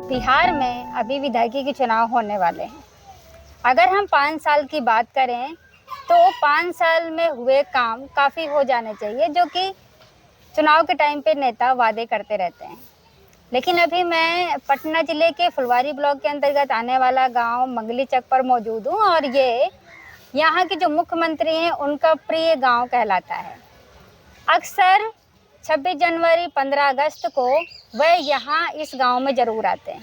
बिहार में अभी विधायकी के चुनाव होने वाले हैं। अगर हम 5 साल की बात करें तो 5 साल में हुए काम काफ़ी हो जाने चाहिए, जो कि चुनाव के टाइम पे नेता वादे करते रहते हैं। लेकिन अभी मैं पटना ज़िले के फुलवारी ब्लॉक के अंतर्गत आने वाला गांव मंगलीचक पर मौजूद हूं और ये यहाँ के जो मुख्यमंत्री हैं उनका प्रिय गांव कहलाता है। अक्सर 26 जनवरी 15 अगस्त को वह यहाँ इस गांव में ज़रूर आते हैं।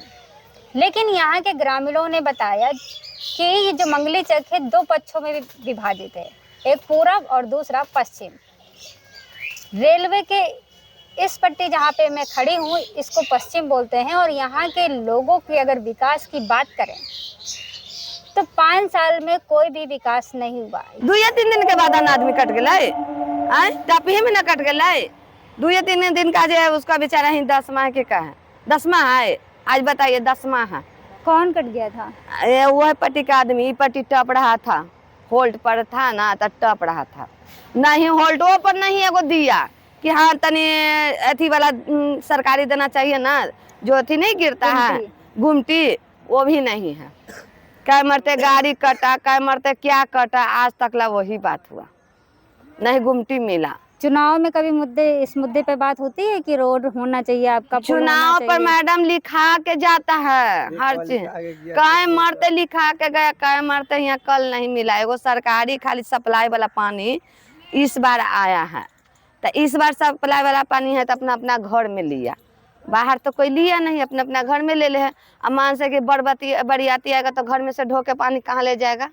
लेकिन यहाँ के ग्रामीणों ने बताया कि ये जो मंगलीचक है 2 पक्षों में विभाजित है, एक पूरब और दूसरा पश्चिम। रेलवे के इस पट्टी जहाँ पे मैं खड़ी हूँ इसको पश्चिम बोलते हैं और यहाँ के लोगों की अगर विकास की बात करें तो 5 साल में कोई भी विकास नहीं हुआ। 2 या 3 दिन के बाद आदमी कट गए, टापी में ना कट गए। 2 या 3 दिन का जो है उसका बेचारा ही 10 माह के का है, 10 माह है। आज बताइए 10 माह है। कौन कट गया था? वह पट्टी का आदमी पट्टी टप रहा था, होल्ट पर था ना, तो टप रहा था। नहीं होल्टो पर नहीं एगो दिया कि हाँ तनी अथी वाला सरकारी देना चाहिए ना, जो अथी नहीं गिरता है गुमटी, वो भी नहीं है। कै मरते गाड़ी कटा, कै मरते क्या कटा, आज तक ला वही बात हुआ, नहीं गुमटी मिला। चुनाव में कभी इस मुद्दे पे बात होती है कि रोड होना चाहिए आपका? चुनाव पर मैडम लिखा के जाता है हर चीज, कै मरते लिखा के गया, कै मरते यहाँ कल नहीं मिला। एगो सरकारी खाली सप्लाई वाला पानी इस बार आया है, तो इस बार सप्लाई वाला पानी है तो अपना अपना घर में लिया, बाहर तो कोई लिया नहीं, अपना अपना घर में ले ले है। अब मान से कि बरियाती आएगा तो घर में से ढो के पानी कहाँ ले जाएगा,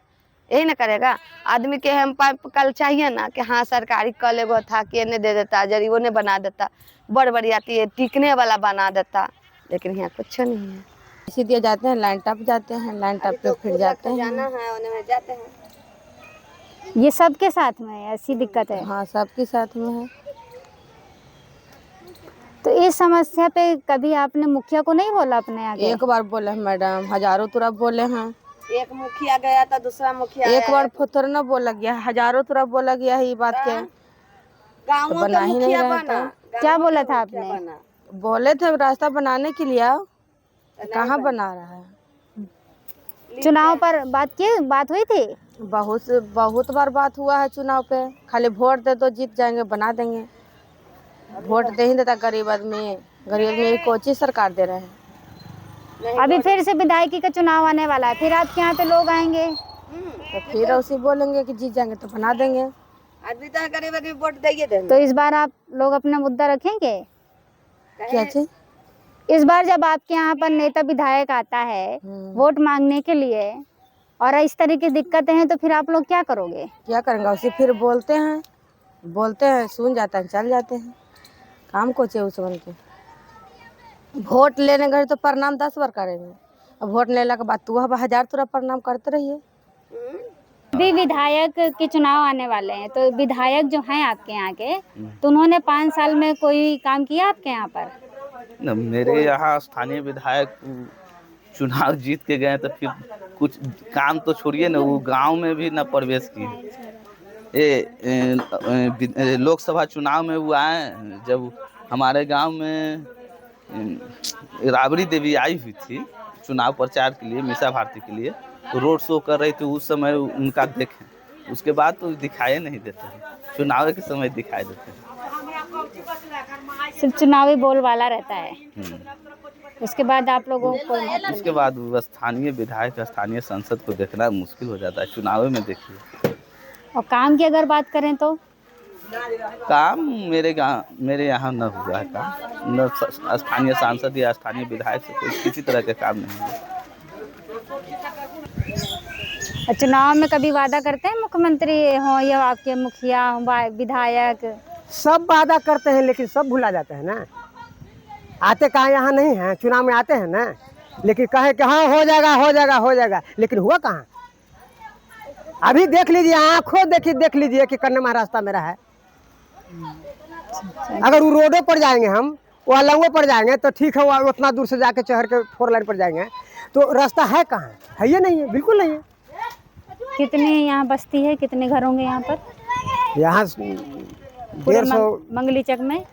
यही ना करेगा आदमी के। हम कल चाहिए ना कि हाँ सरकारी कल एगो था कि ने दे देता, जरीबों ने बना देता, बरियाती टिकने वाला बना देता, लेकिन यहाँ कुछ नहीं है। इसी दिए जाते हैं, लाइन टप जाते हैं, लाइन टप पे फिर जाते हैं, जाना है उन्हें जाते हैं। ये सबके साथ में ऐसी दिक्कत है? हाँ सबके साथ में है। तो इस समस्या पे कभी आपने मुखिया को नहीं बोला अपने आगे? एक बार बोले हैं मैडम, हजारों तरफ बोले हैं। एक मुखिया गया था, दूसरा मुखिया एक बार थोड़ा ना बोला गया, हजारों तरफ बोला गया है ये बात के। गाँव तो बना ही नहीं रहता। क्या बोला था आपने? बोले थे रास्ता बनाने के लिए, कहाँ बना रहा है। चुनाव पर बात हुई थी? बहुत बार बात हुआ है चुनाव पे। खाली वोट दे तो जीत जाएंगे, बना देंगे। वोट दे ही देता गरीब आदमी कोची सरकार दे रहे हैं। अभी फिर से विधायकी का चुनाव आने वाला है, फिर आपके यहाँ पे लोग आएंगे तो फिर उसी बोलेंगे कि जीत जाएंगे तो बना देंगे। आदमी तो गरीब आदमी वोट देंगे। तो इस बार आप लोग अपना मुद्दा रखेंगे? क्या चीज? इस बार जब आपके यहाँ पर नेता विधायक आता है वोट मांगने के लिए और इस तरह की दिक्कतें हैं, तो फिर आप लोग क्या करोगे? क्या करेंगे, उसे फिर बोलते हैं, सुन जाते हैं, चल जाते हैं। काम को चाहिए उस बन के। वोट लेने गए तो प्रणाम 10 बार करेंगे, अब वोट लेने के बाद तू 1000 तरह प्रणाम करते रहिए। अभी विधायक के चुनाव आने वाले हैं, तो विधायक जो हैं आपके यहाँ के, तो उन्होंने 5 साल में कोई काम किया आपके यहाँ पर? न, मेरे यहाँ स्थानीय विधायक चुनाव जीत के गए तो फिर कुछ काम तो छोड़िए ना, वो गांव में भी न प्रवेश किए। लोकसभा चुनाव में वो आए, जब हमारे गांव में राबड़ी देवी आई हुई थी चुनाव प्रचार के लिए, मीसा भारती के लिए, तो रोड शो कर रही थी, उस समय उनका देखें, उसके बाद तो दिखाई नहीं देते हैं, चुनाव के समय दिखाई देते हैं। सिर्फ चुनावी बोल वाला रहता है। उसके बाद आप लोगों को उसके बाद स्थानीय विधायक, स्थानीय सांसद को देखना मुश्किल हो जाता है, चुनाव में देखिए। और काम की अगर बात करें तो काम मेरे यहाँ न हुआ है काम, न स्थानीय सांसद या स्थानीय विधायक से कोई किसी तरह के काम नहीं हुआ। चुनाव में कभी वादा करते हैं मुख्यमंत्री हो या आपके मुखिया हो, विधायक? सब वादा करते हैं लेकिन सब भुला जाते हैं ना। आते कहाँ यहाँ नहीं हैं, चुनाव में आते हैं ना, लेकिन कहे कि हाँ हो जाएगा, लेकिन हुआ कहाँ? अभी देख लीजिए, आँखों देख लीजिए कि कन्या महाराष्ट्र मेरा है। अगर वो रोडों पर जाएंगे, हम वो अलंगों पर जाएंगे तो ठीक है, वो उतना दूर से जाके चढ़ के 4 लाइन पर जाएंगे तो रास्ता है कहाँ? है ये नहीं है, बिल्कुल नहीं है। कितने यहाँ बस्ती है, कितने घर होंगे यहाँ पर? यहाँ 150 मंगलीचक में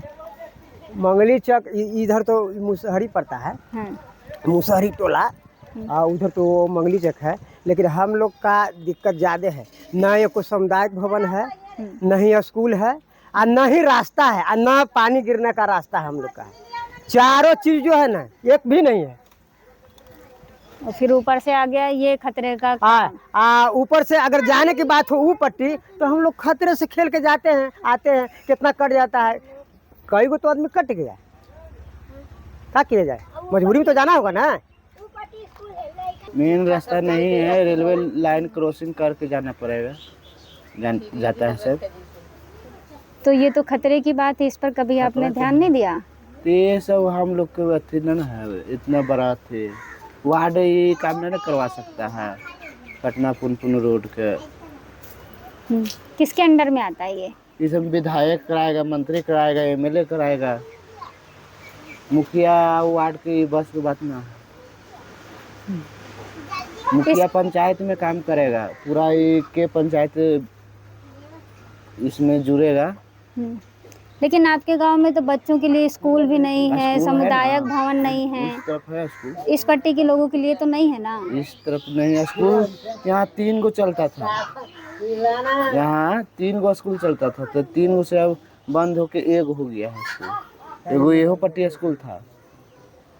मंगली चक इधर तो मुसहरी पड़ता है, हाँ। मुसहरी टोला, और उधर तो मंगली चक है। लेकिन हम लोग का दिक्कत ज़्यादा है, न ये कोई सामुदायिक भवन है, न ही स्कूल है, और न ही रास्ता है, और न पानी गिरने का रास्ता हम लोग का है। चारों चीज़ जो है ना, एक भी नहीं है। और फिर ऊपर से आ गया ये खतरे का। ऊपर से अगर जाने की बात हो ऊपर पट्टी, तो हम लोग खतरे से खेल के जाते हैं, आते हैं, कितना कट जाता है। कई को तो आदमी कट गया, क्या किया जाए, मजबूरी में तो जाना होगा ना। मेन रास्ता नहीं है, रेलवे लाइन क्रॉसिंग करके जाना पड़ेगा, जाता है सब। तो ये तो खतरे की बात है, इस पर कभी आपने ध्यान नहीं दिया? तो ये सब हम लोग के अथी न है, इतना बड़ा थे वार्ड ये काम नहीं करवा सकता है, पटना पुनपुन रोड के। किसके अंडर में आता है ये सब विधायक कराएगा, मंत्री कराएगा, एमएलए कराएगा, मुखिया वार्ड की बस की बात ना है। मुखिया पंचायत में काम करेगा, पूरा के पंचायत इसमें जुड़ेगा। लेकिन आपके गांव में तो बच्चों के लिए स्कूल भी नहीं है, सामुदायिक भवन नहीं है। इस तरफ है स्कूल, इस पट्टी के लोगों के लिए तो नहीं है ना। इस तरफ नहीं है स्कूल। यहाँ 3 गो चलता था, यहाँ 3 गो स्कूल चलता था, तो 3 गो से अब बंद होके 1 हो गया है स्कूल। एगो येहो पट्टी स्कूल था,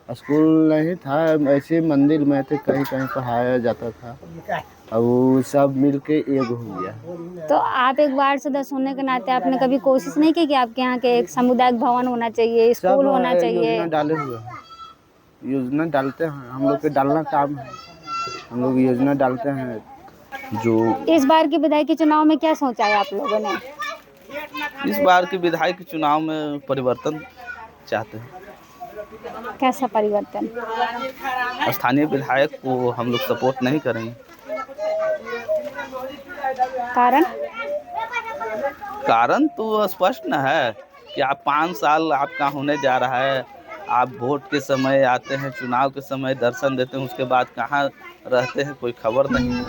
स्कूल नहीं था, ऐसे मंदिर में थे, कहीं कहीं पढ़ाया जाता था, अब वो सब मिलके 1 हो गया। तो आप एक वार्ड सदस्य होने के नाते आपने कभी कोशिश नहीं की कि आपके यहाँ के एक सामुदायिक भवन होना चाहिए, स्कूल होना चाहिए? योजना डाले हुए हैं, योजना डालते हैं, हम लोग के डालना काम है, हम लोग योजना डालते हैं। जो इस बार के विधायक चुनाव में क्या सोचा है आप लोगों ने? इस बार के विधायक चुनाव में परिवर्तन चाहते हैं। कैसा परिवर्तन? स्थानीय विधायक को हम लोग सपोर्ट नहीं करेंगे। कारण तो स्पष्ट न है कि आप 5 साल आपका होने जा रहा है, आप वोट के समय आते हैं, चुनाव के समय दर्शन देते हैं, उसके बाद कहाँ रहते हैं कोई खबर नहीं।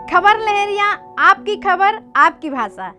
खबर लहरिया, आपकी खबर आपकी भाषा।